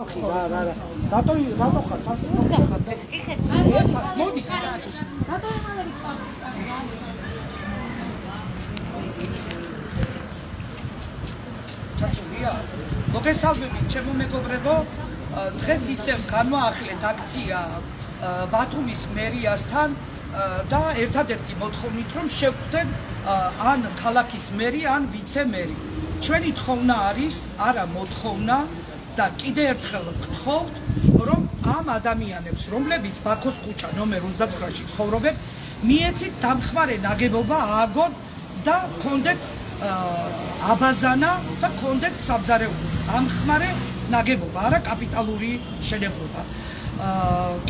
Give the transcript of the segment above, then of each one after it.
რატო ხარ ასე? მოდი. ჩაწვია. მოგესალმებით, ჩემო მეგობრებო, დღეს ისევ განვაახლეთ აქცია ბათუმის მერიასთან და ერთადერთი მოთხოვნით რომ შევხვდეთ ან ქალაქის მერი, ან ვიცე-მერი. ჩვენი თხოვნა არის, არა მოთხოვნა და კიდე ერთხელ გთხოვთ, რომ ამ ადამიანებს, რომლებიც ბაქოს ქუჩა ნომერ 29-ში ცხოვრობენ, მიეცით დამხმარე ნაგებობა ააგოთ და გქონდეთ აბაზანა და გქონდეთ საბზარეული დამხმარე ნაგებობა, არა კაპიტალური მშენებლობა.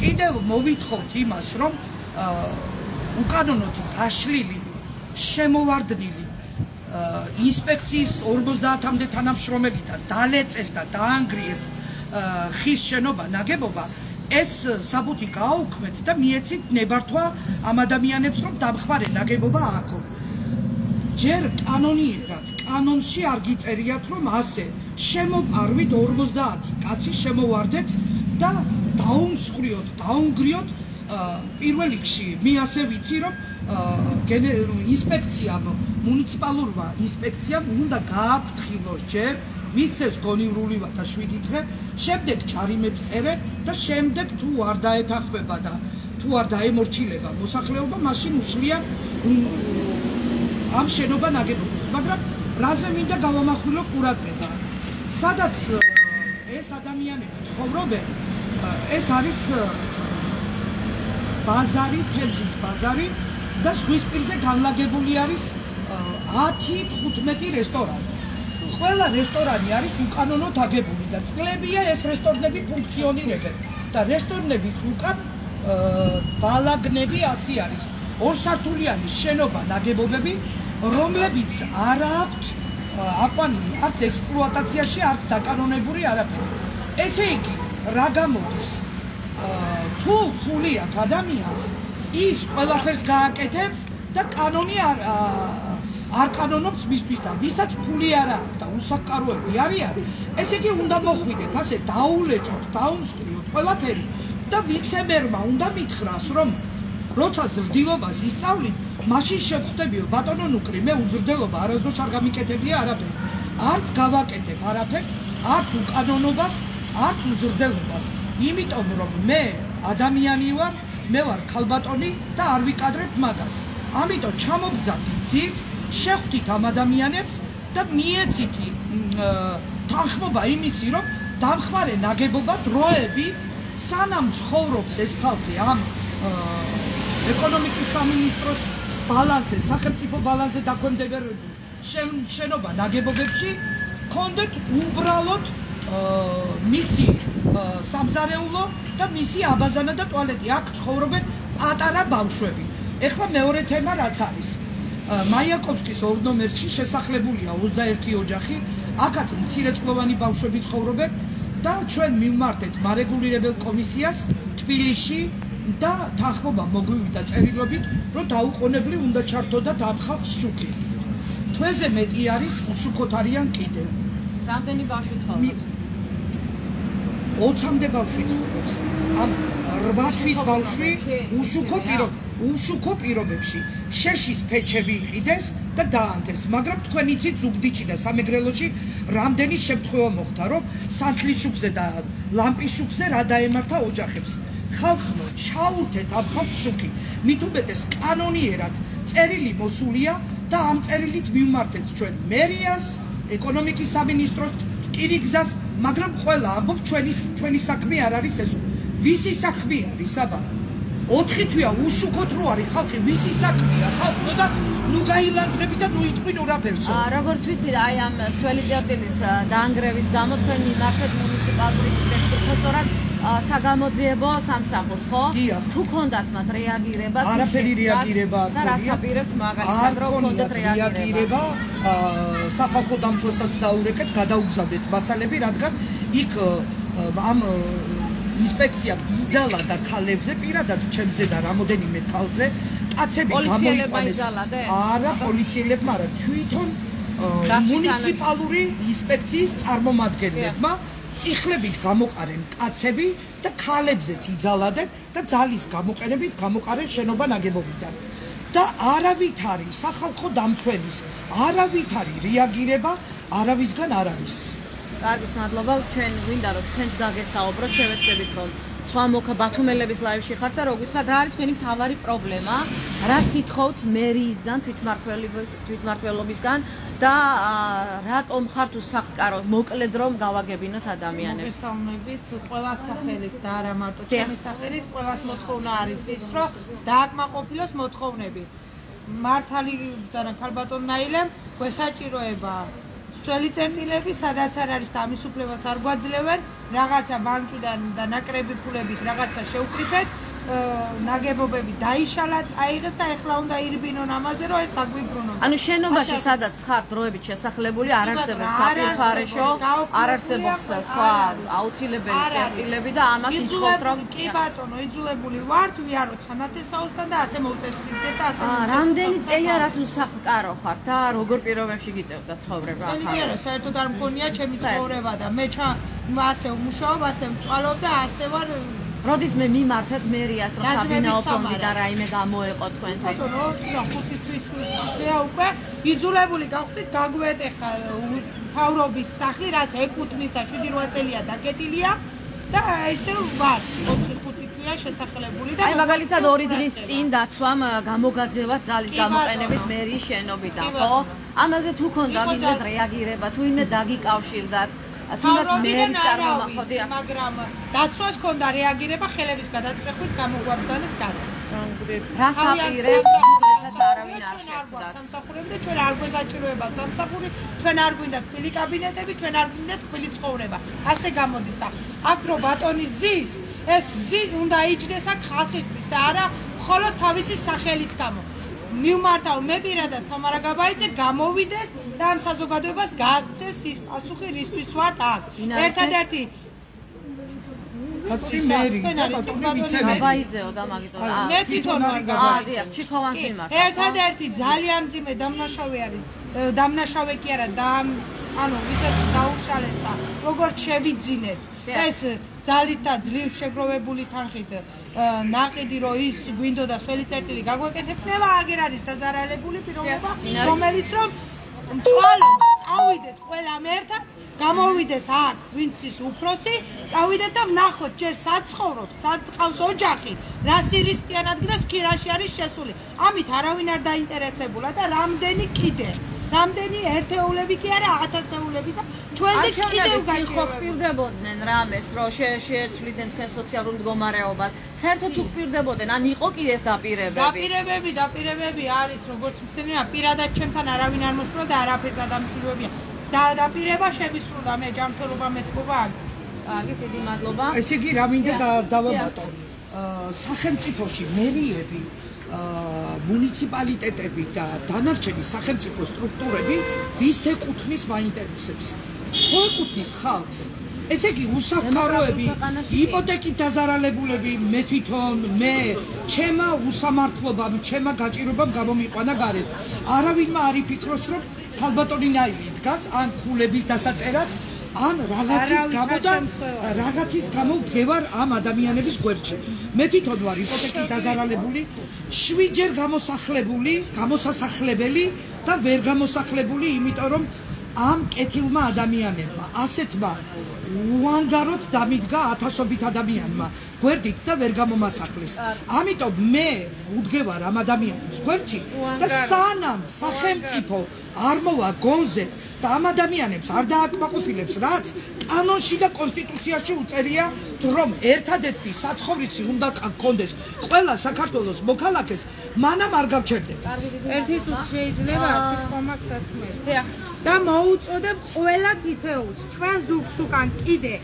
კიდევ მოვითხოვთ იმას, რომ უკანონოდ დაშლილი, შემოვარდნილი ინსპექციის 50-მდე თანამშრომელიდან დალეწეს და დაანგრიეს ხის შენობა ნაგებობა, ეს საბუთი გააუქმეთ და მიეცით ნებართვა ამ ადამიანებს, რომ დამხმარე ნაგებობა ააგონ. ჯერ კანონიერად, კანონში არ გიწერიათ, რომ ასე შემოპარვით 50 კაცი შემოვარდეთ და დაუმსხვრიოთ, დაუნგრიოთ. პირველ რიგში მე ასე ვიცი, რომ ინსპექციამ, მუნიციპალურმა ინსპექციამ უნდა გააფრთხილოს ჯერ მისცეს გონივრული და 7 დღე, შემდეგ ჯარიმებს წერე და შემდეგ თუ არ დაეთანხმება და თუ არ დაემორჩილება მოსახლეობა, მაშინ უშლია ამ შენობა ნაგებობას. მაგრამ რაზე მინდა გავამახვილო ყურადღება. სადაც ეს ადამიანები ცხოვრობენ, ეს არის ბაზარი, თევზის ბაზარი და ზღვისპირზე განლაგებული არის 10-15 რესტორანი. ყველა რესტორანი არის უკანონოდ აგებული და წლებია ეს რესტორნები ფუნქციონირებენ და რესტორნების უკან ბალაგნები ასე არის. ორსართულიანი შენობა ნაგებობები, რომლებიც არ აქვთ აყვანილი არც ექსპლუატაციაში, არც დაკანონებული არაფერი. ესე იგი, რა გამოდის? თუ ფული აქვს ადამიანს, ის ყველაფერს გააკეთებს და კანონი არ კანონობს მისთვის და ვისაც ფული არ აქვს და უსაკაროები არიან, ესე იგი უნდა მოხვიდეთ, ასე დაულეწოთ, დაუმსხვრიოთ ყველაფერი და ვიცე-მერმა უნდა მითხრას, რომ როცა ზრდილობას ისწავლით, მაშინ შევხვდებიო, ბატონო ნუკრი, მე უზრდელობა არასდროს არ გამიკეთებია არაფერი. არც გავაკეთებ არაფერს, არც უკანონობას, არც უზრდელობას. იმიტომ რომ მე ადამიანი ვარ, მე ვარ ქალბატონი და არ ვიკადრებ მაგას. ამიტომ ჩამოგძაბდით ძირს, შეხვდით ამ ადამიანებს და მიეცით თანხმობა იმისი, რომ დამხმარე ნაგებობა დროებით, სანამ ცხოვრობს ეს ხალხი ამ ეკონომიკის სამინისტროს ბალანსზე, სახელმწიფო ბალანსზე დაქვემდებარებულ შენობა ნაგებობებში, გქონდეთ უბრალოდ მისი სამზარეულო და მისი აბაზანა და ტუალეტი. აქ ცხოვრობენ პატარა ბავშვები. ეხლა მეორე თემა რაც არის. მაიაკოვსკის 2 ნომერში შესახლებულია 21 ოჯახი, აქაც მცირეწლოვანი ბავშვები ცხოვრობენ და ჩვენ მივმართეთ მარეგულირებელ კომისიას თბილისში და თანხმობა მოგვივიდა წერილობით, რომ დაუყოვნებლი უნდა ჩართოდათ ამ ხალხს შუქი. თვეზე მეტი არის უშუქოთ არიან კიდევ. რამდენი ბავშვი ცხოვრობს? 20-მდე ბავშვი ცხოვრობს. ამ 8 თვის ბავშვი უშუქო პირობებში შეშის ფეჩები იყიდეს და დაანთეს. მაგრამ თქვენ იცით ზუგდიდში და სამეგრელოში რამდენი შემთხვევა მოხდა, რომ სანთლის შუქზე და ლამპის შუქზე რა დაემართა ოჯახებს. ხალხო, ჩაურთეთ ამ ხალხს შუქი. მით უმეტეს კანონიერად წერილი მოსულია და ამ წერილით მივმართეთ ჩვენ მერიას, ეკონომიკის სამინისტროს, რკინიგზას, მაგრამ ყველა ამბობს ჩვენი საქმე არ არის ეს. ვისი საქმე არის აბა? 4 თვეა უშუქოთ რო არის ხალხი, ვისი საქმეა ხალხო და ნუ გაილანძღები და ნუ იტყვინ ორაფერსო. როგორც ვიცი, აი ამ სველი წერტილის დაანგრევის გამო თქვენ მიმართეთ მუნიციპალური ინსპექტორად საგამოძიებო სამსახურს, ხო? თუ ქონდათ მათ რეაგირება, არაფერი რეაგირება და რას აპირებთ მაგალითად, რომ ქონდათ რეაგირება? სახალხო დამცველსაც დაურეკეთ, გადაუგზავნეთ მასალები, რადგან იქ ამ ინსპექცია იძალა და ქალებზე, პირადად ჩემზე და რამოდენიმე თალზე, კაცები გამოიყვანეს. არა, პოლიციელებმა არა, თვითონ მუნიციპალური ინსპექციის წარმომადგენლებმა წიხლებით გამოყარენ კაცები და ქალებზეც იძალადენ და ძალის გამოყენებით გამოყარენ შენობა ნაგებობიდან. და არავითარი სახალხო დამცველის არავითარი რეაგირება არავისგან არ არის. კარგით, მადლობა. ჩვენ გვინდა რომ თქვენს გაგესაუბროთ, შევეცდებით რომ სხვა ბათუმელების ლაივში ხართ და რო გითხრათ რა არის თქვენი მთავარი პრობლემა, რა სითხოვთ მერიისგან, თვითმმართველობისგან და რატომ ხართ უსახკარო, მოკლედ რომ გავაგებინოთ ადამიანებს. მოგესალმებით, ყველა სახელით და არა მარტო ჩემი სახელით, ყველას მოთხოვნა არის ის, რომ დააკმაყოფილოს მოთხოვნები. მართალი ბრძანა ქალბატონ ნაილემ გვესაჭიროება სველი წერტილები, სადაც არ არის და ამის უფლებას არ გვაძლევენ, რაღაცა ბანკიდან და ნაკრები ფულებით რაღაცა შევკრიფეთ, ნაგებობები დაიშალა, წაიღეს და ეხლა უნდა ირბინონ ამაზე, რომ ეს დაგვიბრუნონ. ანუ შენობაში სადაც ხარ დროებით შესახლებული, არ არსებობს საფირფარეშო, არ არსებობს სხვა აუცილებელი წერტილები და ამას იცხოვთ რომ კი ბატონო, იძულებული ვართ ვიაროთ სანათესაოსთან და ასე მოვწესრიგდეთ და ასე. რამდენი წელია რაც უსახკარო ხარ და როგორ პირობებში გიწევდა ცხოვრება ახლა? ძალიან საერთოდ არ მგონია ჩემი ცხოვრება და მე ასე ვმუშაობ, ასე ვწვალობ და ასე ვარ. როდის მე მიმართეთ მერიას რომ საბინაო ფონდიდან რაიმე გამოეყო თქვენთვის? ბატონო, 5 თვის შეა უკვე იძულებული გავხდით გაგვეტეხა თავრობის სახლი, რაც ეკუთვნის და 7-8 წელია დაკეტილია და ესე ვარ 5 თვეა შესახლებული და აი მაგალითად 2 დღის წინ დაცვამ გამოგაძევა ძალის გამოყენებით მერიის შენობიდან, ხო? ამაზე თუ ქონდა მიზეს რეაგირება, თუ იმე დაგიკავშირდათ თუნდაც მერის წარმომახვდია, მაგრამ დაცვას ქონდა რეაგირება ხელების გადაწყვეტით გამოგვაბრძანეს გარეთ. რას აპირებთ დღესაც არავინ არ შეხვდა. სამსახურები და ჩვენ არ გვესაჭიროება სამსახური, ჩვენ არ გვინდა თბილი კაბინეტები, ჩვენ არ გვინდა თბილი ცხოვრება. ასე გამოდის და აქ რო ბატონი ზის, ეს ზი უნდა იჯდეს აქ ხალხისთვის და არა მხოლოდ თავისი სახელის გამო. მივმართავ მე პირადად თამარა გაბაიძე გამოვიდეს და ამ საზოგადოებას გასცეს ის პასუხი რისთვის ვართ აქ. ერთადერთი გაბაიძეო და მაგიტომ მე თვითონ ვარ დიახ, ჩიქოვანს მიმართ. ერთადერთი ძალიან მძიმე დამნაშავე არის, დამნაშავე კი არა და ანუ ვისაც დაუშალეს და როგორც შევიძინეთ ეს ძალით და ძლივ შეგროვებული თანხით ნაყიდი რომ ის გვინდოდა სველი წერტილი გაგვეკეთებინება, აგერ არის დაზარალებული პიროვნება, რომელიც რომ მწვალობს, წავიდეთ ყველამ ერთად, გამოვიდეს აქ ვინც ის უფროსი, წავიდეთ და ვნახოთ ჯერ სად ცხოვრობს, სად ყავს ოჯახი, რა სირისტიან ადგილას ქირაში არის შესული. ამით არავინ არ დაინტერესებულა და რამდენი კიდე რამდენი ერთეულები კი არა, ათასეულები და ჩვენზე კიდევ გაჭირდებოდნენ რამეს, რომ შეეცვლიდნენ თქვენ სოციალურ მდგომარეობას. საერთოდ თუ გვპირდებოდნენ, ან იყო კი ეს დაპირებები? დაპირებები არის, როგორც მცენია, პირადად ჩემთან არავინ არ მოსულა და არაფერს ადამტვირებია. და დაპირება შემისრულდა მე ჯანმრთელობა მესწობა. კარგი, დიდი მადლობა. ესე იგი რა მინდა დავაბატო. სახელმწიფოში მერიები მუნიციპალიტეტები და დანარჩენი სახელმწიფო სტრუქტურები ვის ეკუთვნის მაინტერესებს? ხო ეკუთვნის ხალხს. ესე იგი უსაფრთხოები, იპოთეკით დაზარალებულები, მე თვითონ, მე, ჩემა უსამართლობამ, ჩემა გაჭირვებამ გამომიყვანა გარეთ. არავინმა არ იფიქროს, რომ ქალბატონი ნაილი დგას ან ფულების დასაწერად, ან რაღაცის გამო ვდგევარ ამ ადამიანების გვერდში. მე თვითონ ვარ იპოთეკით დაზარალებული, 7 ჯერ გამოსახლებელი და ვერ გამოსახლებული, იმიტომ რომ ამ კეთილმა ადამიანებმა, ასეთმა უანგაროდ დამიდგა ათასობით ადამიანმა გვერდით და ვერ გამომასახლეს. ამიტომ მე ვუდგევარ ამ ადამიანებს გვერდში და სანამ სახელმწიფო არ მოვა გონზე და ამ ადამიანებს არ დააკმაყოფილებს, რაც კანონში და კონსტიტუციაში უწერია, რომ ერთადერთი საცხოვრისი უნდა გქონდეს ყველა საქართველოს მოქალაქეს, მანამ არ გავჩერდეთ. ერთი წუთი შეიძლება ასე ხომაკ საქმე. და მოუწოდებ ყველა თითეულს, ჩვენ ზურგს უკან კიდე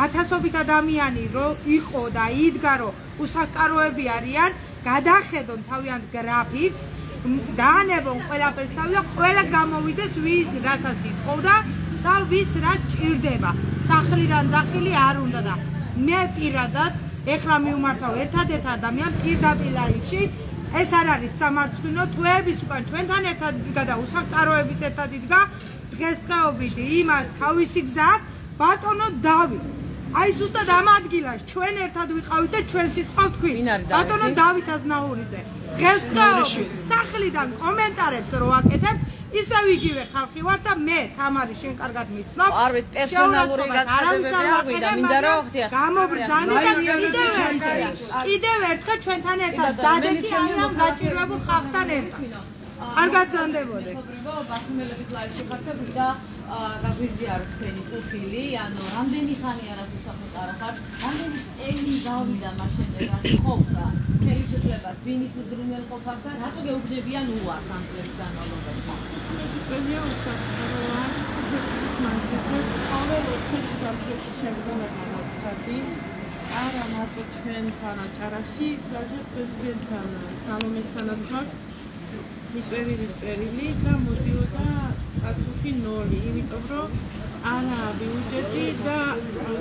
ათასობით ადამიანი რო იყო და იდგა რომ უსახკაროები არიან, გადახედონ თავიანთ გრაფიკს, დაანებონ ყველაფერს თავი და ყველა გამოვიდეს ვის რასაც ითხოვდა და ვის რა ჭირდება. სახლიდან ძახილი არ უნდა და მე პირადად ეხლა მივმართავ ერთადერთ ადამიანს პირდაპირ ლაივში. ეს არ არის სამარცხვინო, თვეების უკან ჩვენთან ერთად იდგა და უსახკაროების ერთად იდგა დღესდღეობით იმას თავისი გზა ბატონო დავით აი ზუსტად ამ ადგილას ჩვენ ერთად ვიყავით და ჩვენ სიტყვა ვთქვით ბატონო დავით აზნაურიძე დღეს სახლიდან კომენტარებს რო ვაკეთებ ისევ იგივე ხალხი ვარ და მე თამარი შენ კარგად მიცნობ არ ვიცი პერსონალური განცხადებები არ ვიდა მინდა რომ ხდია გამობრძანი და კიდევ ერთხელ ჩვენთან ერთად დადექი ამ გაჭირვებულ ხალხთან ერთად არ გაგზავნებოდე ბათუმელების ლაივში ხართ და ვიდა გაგვიზიაროთ თქვენი წუთილი ანუ რამდენი ხანია რაც უსახლკარო ხართ რამდენი წელი გავიდა მაშინ რაც ყოფა ხელისუფლებას ბინით უზრუნველყოფას და რატო გეუბნებიან უარს ამ წლების განმავლობაში წელია უსახლკაროა ყოველ ოთხი სამშობლოში შეგზავნა ნაწყადი არა მარტო ჩვენთან აჭარაში даже პრეზიდენტთან სალომესთანაც მაქვს წერილი და მოდიოდა პასუხი 0 იმიტომ რომ არა ბიუჯეტი და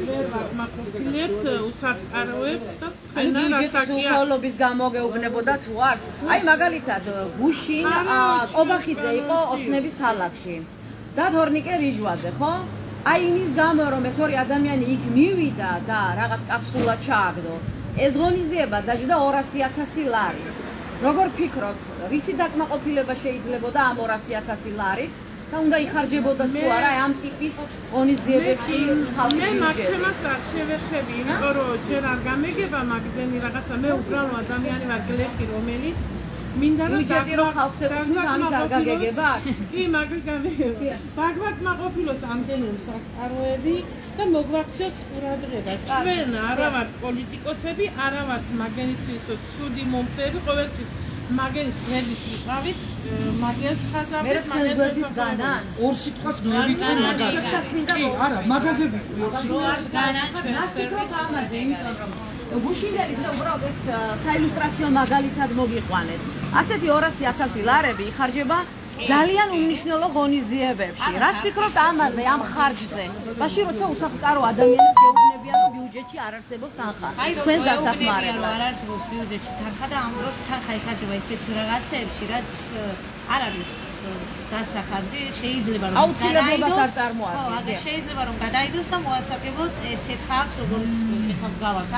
ვერ ვაკმაყოფილებთ უსახლკაროებს და თქვენთან რასაკია სულობის გამო გეუბნებოდა თუ არს აი მაგალითად გუშინ ყობახიძე იყო ოცნების ქალაქში და თორნიკე რიჟვაძე ხო აი იმის გამო რომ ეს ორი ადამიანი იქ მივიდა და რაღაც კაფსულა ჩააგდო ეს ღონისძიება დაჯდა 200,000 ლარი როგორ ფიქრობთ, რისი დაკმაყოფილება შეიძლებოდა ამ 200,000 ლარით და უნდა იხარჯებოდას თუ არა ამ ტიპის ღონისძიებებში ხალხი მე მაგთემას არ შევეხები, იმიტომ რომ ჯერ არ გამეგება მაგდენი რაღაცა მე უბრალო ადამიანი ვარ გლეხი რომელიც მინდა რომ ბიუჯეტი რომ ხალხს ეკუთვნის ამის არ გაგეგება? კი, მაგ გამეგება. დაგმაყოფილოს ამდენი უსახლკაროები და მოგვაქციოს ყურადღება. ჩვენ არა ვართ პოლიტიკოსები, არა ვართ მაგენისთვის ცუდი მომხრეები, ყოველთვის მაგენის გვერდით ვიყავით, მაგას ხაზავდით, მაგას განან. ორ სიტყვას მე ვიტყვი მაგაზე. კი, არა, მაგაზე ვიტყვი ორ სიტყვას. განან ჩვენს ვერდით ამაზე, იმიტომ რომ გუშინელი და უბრალოდ ეს საილუსტრაციო მაგალითად მოგიყვანეთ. ასეთი 200,000 ლარები იხარჯება ძალიან უმნიშვნელო ღონისძიებებში. რას ფიქრობთ ამაზე, ამ ხარჯზე? მაშინ როცა უსახლკარო ადამიანებს გეუბნებიან, რომ ბიუჯეტში არ არსებობს თანხა. თქვენ დასახმარებლად. არ არსებობს ბიუჯეტში თანხა და ამ დროს თანხა იხარჯება ისეთ რაღაცეებში, რაც არ არის დასახარჯი, შეიძლება რომ აუცილებლობას არ წარმოადგენს. ხო, შეიძლება რომ გადაიდოს და მოასაკებოთ ესეთ ხალხს, როგორც ეხლა გავართ.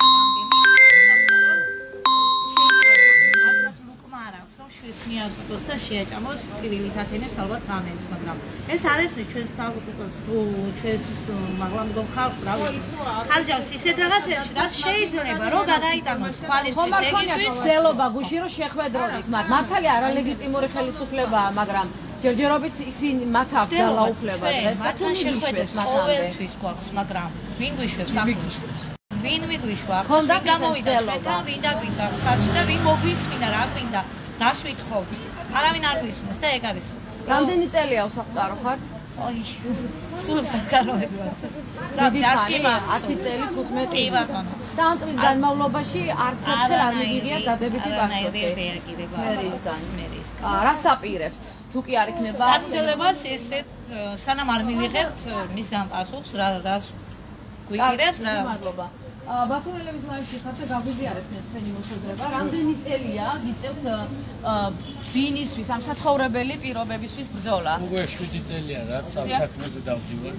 შვილს მიაგდოს და შეაჭამოს ტირილით ათენებს ალბათ გამენს, მაგრამ ეს არ ესმის ჩვენს ფაკულტეტს თუ ჩვენს მაგლამდელ ხალხს რა ვიცი. ხარჯავს ისეთ რაღაცებში, რაც შეიძლება რომ გადაიტანოს თვალისთვის ეგისთვის ცდელობა გუში რომ შეხვედროდით, მაგრამ მართალია არალეგიტიმური ხელისუფლებაა, მაგრამ ჯერჯერობით ისინი მათ აქვს ძალაუფლება დღეს და თუ მიგვიშვეს მათამდე. ყოველთვის გვაქვს, მაგრამ ვინ გვიშვებს ახლა? ვინ მიგვიშვა? ვინ გამოვიდა ჩვენთან, ვინ დაგვიდა ხარჯი და ვინ მოგვისმინა რა გვინდა? რას ვითხოვთ? არავინ არ გვისმენს და ეგ არის. რამდენი წელია უსახლკარო ხართ? ოი, სულ უსახლკაროები ვარ. დიდი ხანი, 10 წელი, 15 კი ბატონო. და ამ წლის განმავლობაში არც ერთხელ არ მიგიღია დადებითი პასუხი. მერისგან. რას აპირებთ? თუ კი არ იქნება აღწერებას ესეთ სანამ არ მივიღებთ მისგან პასუხს, რას გვიგირებთ? მადლობა. ბათუმელების ლაივში ხართ და გაგვიზიარეთ თქვენი მოსაზრება. რამდენი წელია გიწევთ ბინისთვის, ამ საცხოვრებელი პირობებისთვის ბრძოლა? უკვე 7 წელია რაც ამ საქმეზე დავდივარ.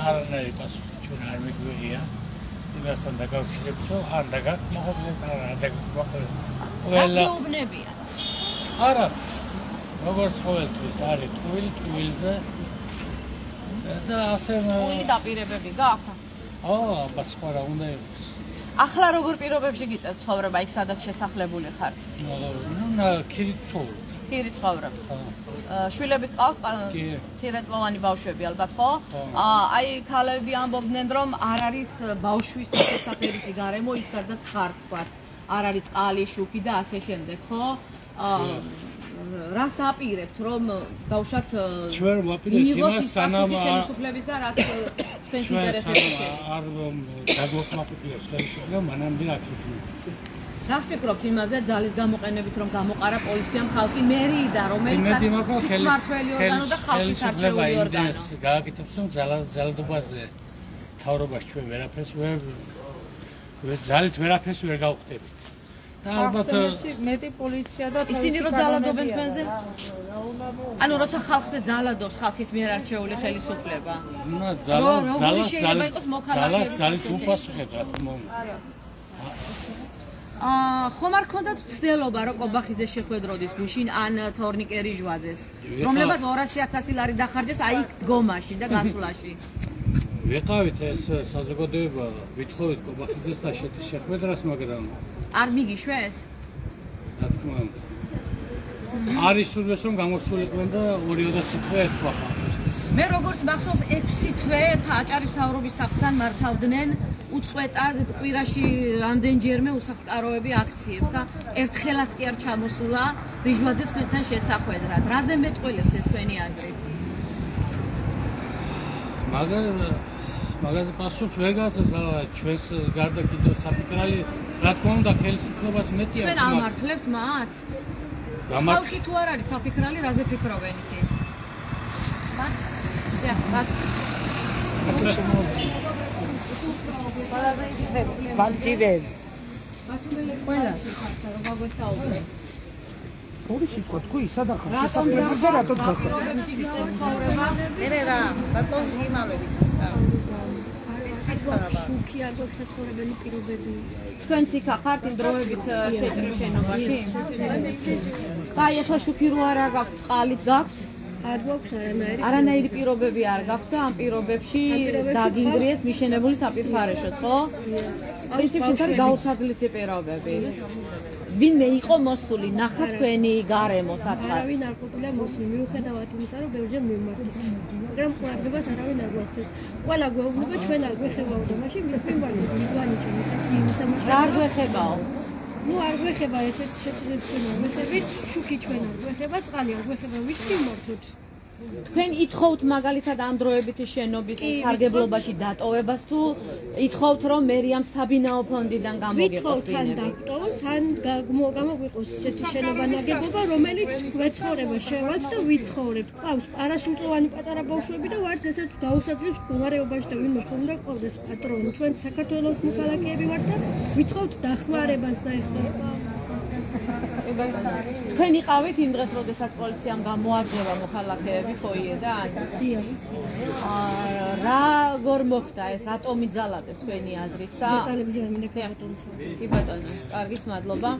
არანაირი პასუხი ჩვენ არ მიგვიღია. იმასთან დაკავშირებით, რომ არ დაგაკმაყოფილებთ, არ დაგაკმაყოფილებთ. ყველა უბნებია. არა. როგორც ყოველთვის არის ტყუილზე და ასე ტყუილი დაპირებები გაქვთ? ბაც სხვა რა უნდა იყოს. ახლა როგორ პირობებში გიწევთ ცხოვრება იქ სადაც შესახლებული ხართ? ქირით ცხოვრობ. ქირით ცხოვრობთ. შვილები ყავთ? ცირეწლოვანი ბავშვები ალბათ ხო? აი ქალები ამბობდნენ რომ არ არის ბავშვისთვის შესაძლებელი გარემო იქ სადაც ხართ თქვათ. არ არის წყალი, შუქი და ასე შემდეგ, ხო? რას აპირებთ რომ დავშათ ჩვენ ვაპირებთ იმას სანამ ხელისუფლებისგან რაც თქვენს ინტერესებში არ დაგვაკმაყოფილოს ხელისუფლება მანამდე არ იქნება. რას ფიქრობთ იმაზე ძალის გამოყენებით რომ გამოყარა პოლიციამ ხალხი მერიიდან რომელიც მმართველი ორგანო და ხალხის არჩეული ორგანო გააკეთებს რომ ძალადობაზე თავრობას ჩვენ ვერაფერს ვერ ძალით ვერაფერს ვერ გავხდებით. ალბათ მეტი პოლიცია და ისინი რო ძალადობენ თქვენზე? ანუ როცა ხალხზე ძალადობს ხალხის მიერ არჩეული ხელისუფლება. ძალას ძალით უფასუხეთ რა თქმა უნდა. ხომ არ ქონდათ ცდილობა რომ კობახიძე შეხვედროდით გუშინ ან თორნიკე რიჟვაძეს, რომლებაც 200,000 ლარი დახარჯეს აი დგომაში და გასვლაში. ვიყავით ეს საზოგადოება ვითხოვით კობახიძეს და შეხვედრას, მაგრამ არ მიგიშვეს? რა თქმა უნდა. არის სულს რომ გამოსულიყვნენ და 2020 თვე ერთხვა ხალხს. მე როგორც მახსოვს 6 თვე აჭარის მთავრობის სახლთან მართავდნენ უწყვეტად კვირაში რამდენჯერმე უსახლკაროები აქციებს და ერთხელაც კი არ ჩამოსულა რიჟვაძე თქვენთან შესახვედრად. რაზე მეტყველებს ეს თქვენი აზრით? მაგაზე პასუხს ვერ გასცემს, ჩვენს გარდა კიდევ საფიქრალი რა თქმა უნდა ხელისუფლებას მეტია. თქვენ ამართლებთ მათ? ხალხი თუ არ არის საფიქრალი, რაზე ფიქრობენ ისინი? ვანჯირებს. ყველა ხალხი რომ გაგვესაუბრეთ. ორი სიტყვა თქვი სადახარ შესაძლებელი რატო გახარ? მე რა, ბატონ იმალები თქვენც იქ ხართ იმ დროებით შეჭრის შენობაში? აი ახლა შუქი რო არა გაქვთ, წყალით გაქვთ? არ გვაქვს არანაირი პირობები არ გაქვთ და ამ პირობებში დაგინგრიეს მიშენებული საპირფარეშოც, ხო? პრინციპში ეს არის გაურთაძლისი პირობები. ვინმე იყო მოსული, ნახა თქვენი გარემო სათხარ. არავინ არ ყოფილა მოსული, მიუხედავად იმისა, რომ ბევრჯერ მიმართეთ. მაგრამ ყურადღებას არავინ არ გვაქცევს. ყველა გვეუბნება, ჩვენ არ გვეხებაო, მაშინ მისმენვარდი მიგვანი ჩემი იმისამართი. რა არ გვეხებაო? ნუ არ გვეხება ესეთ შეწყვეტილებით, შუქი ჩვენ არ გვეხება, წყალი არ გვეხება, ვიცი მართოთ. თქვენ ითხოვთ მაგალითად ამ დროებითი შენობის სარგებლობაში დატოვებას თუ ითხოვთ რომ მერიამ საბინაო ფონდიდან გამოგიყოთ თან დაგტოვოს, ან გამოგვიყოს ესეთი შენობა ნაგებობა, რომელიც გვეცხოვრება შევალთ და ვიცხოვრებთ. ყავს არასრულწლოვანი პატარა ბავშვები და ვართ ესეთ დაუსაძლებს მდგომარეობაში და ვინმე ხომ უნდა ყავდეს პატრონი. ჩვენ საქართველოს მოქალაქეები ვართ და ვითხოვთ დახმარებას და ეხლა თქვენ იყავით იმ დღეს, როდესაც პოლიციამ გამოაძღება მოქალაქეები ფოიედან? დიახ. როგორ მოხდა ეს? რატომ იძალადეთ თქვენი აზრით? დეტალებზე არ მინდა ბატონო. კი ბატონო, კარგით, მადლობა.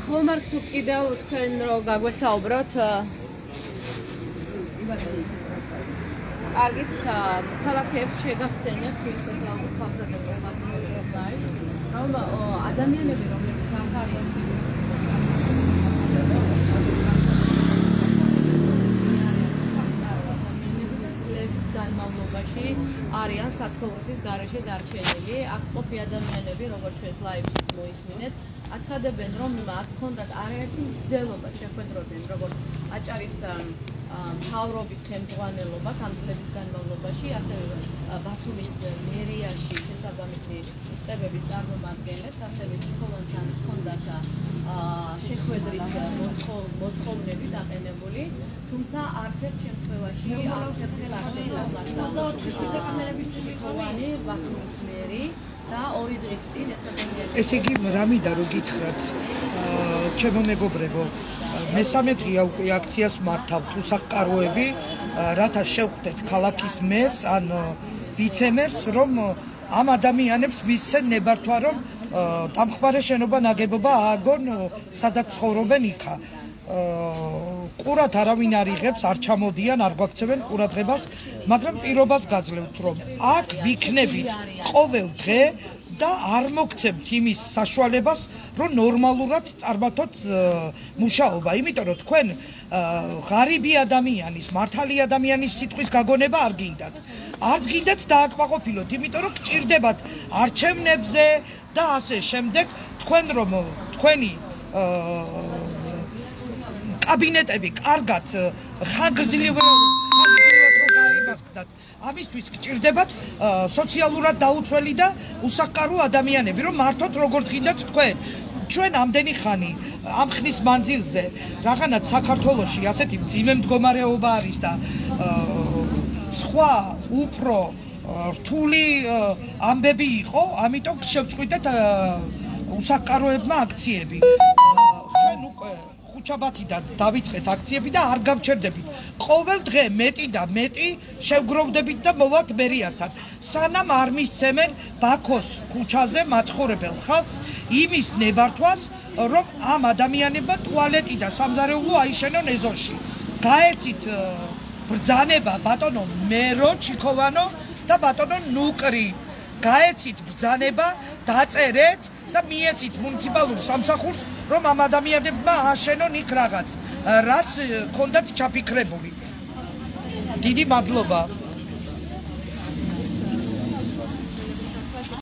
ხომ არ გსურთ კიდევ თქვენ რო გაგვესაუბროთ? კარგით, მოქალაქეებს შეგახსენებთ ისეთ ხალხსადებს არის, რომ ადამიანები რომლებიც არ არიან განმავლობაში არიან საცხოვრისის გარეშე დარჩენილი. აქ ყოფი ადამიანები, როგორც ჩვენს ლაივშიც მოისმინეთ, აცხადებენ, რომ მათ ჰქონდათ არაერთი მცდელობა შეხვედროდნენ, როგორც აჭარის მთავრობის ხელმძღვანელობას ამ წლების განმავლობაში, ასევე ბათუმის მერიაში შესაბამისი უწყებების წარმომადგენლებს, ასევე ჩიქოვანთან ჰქონდათ შეხვედრის მოთხოვნები დაყენებული, თუმცა არც ერთ შემთხვევაში არც ერთხელ არ შეიტანა ჩიქოვანი, ბათუმის მერი და ორი დღის წინ ეს ადამიანები. ესე იგი, რა მინდა რომ გითხრათ, ჩემო მეგობრებო, მესამე დღეა უკვე აქციას მართავთ უსახლკაროები, რათა შევხვდეთ ქალაქის მერს ან ვიცემერს, რომ ამ ადამიანებს მისცენ ნებართვა, რომ დამხმარე შენობა ნაგებობა ააგონ, სადაც ცხოვრობენ იქა. ყურად არავინ არ იღებს, არ ჩამოდიან, არ გვაქცევენ ყურადღებას, მაგრამ პირობას გაძლევთ, რომ აქ ვიქნებით ყოველ დღე და არ მოგცემთ იმის საშუალებას, რომ ნორმალურად წარმართოთ მუშაობა, იმიტომ რომ თქვენ ღარიბი ადამიანის, მართალი ადამიანის სიტყვის გაგონება არ გინდათ. არც გინდათ დააკმაყოფილოთ, იმიტომ რომ გჭირდებათ არჩევნებზე და ასე შემდეგ, თქვენ რომ თქვენი კაბინეტები კარგად ხანგრძლივად გაიმართდათ. ამისთვის გჭირდებათ სოციალურად დაუცველი და უსახლკარო ადამიანები, რომ მართოთ როგორც გინდათ თქვენ. ჩვენ ამდენი ხანი ამ ხნის მანძილზე რაღაცა საქართველოში ასეთი მძიმე მდგომარეობა არის და სხვა უფრო რთული ამბები იყო, ამიტომ შევწყვიტეთ უსაკაროებმა აქციები. ჩვენ უკვე ხუჩაბათიდან დავიწყეთ აქციები და არ გავჩერდებით. ყოველ დღე მეტი და მეტი შევგროვდებით და მოვართ მერიასთან. სანამ არ მისცემენ ბაქოს ქუჩაზე მაცხოვრებელ ხალხს იმის ნებართვას, რომ ამ ადამიანებმა ტუალეტი და სამზარეულო აიშენონ ეზოში. გაეცით ბრძანება ბატონო მერო ჩიქოვანო და ბატონო ნუკრი. გაეცით ბრძანება, დაწერეთ და მიეცით მუნიციპალურ სამსახურს, რომ ამ ადამიანებმა ააშენონ იქ რაღაც, რაც ქონდათ ჩაფიქრებული. დიდი მადლობა.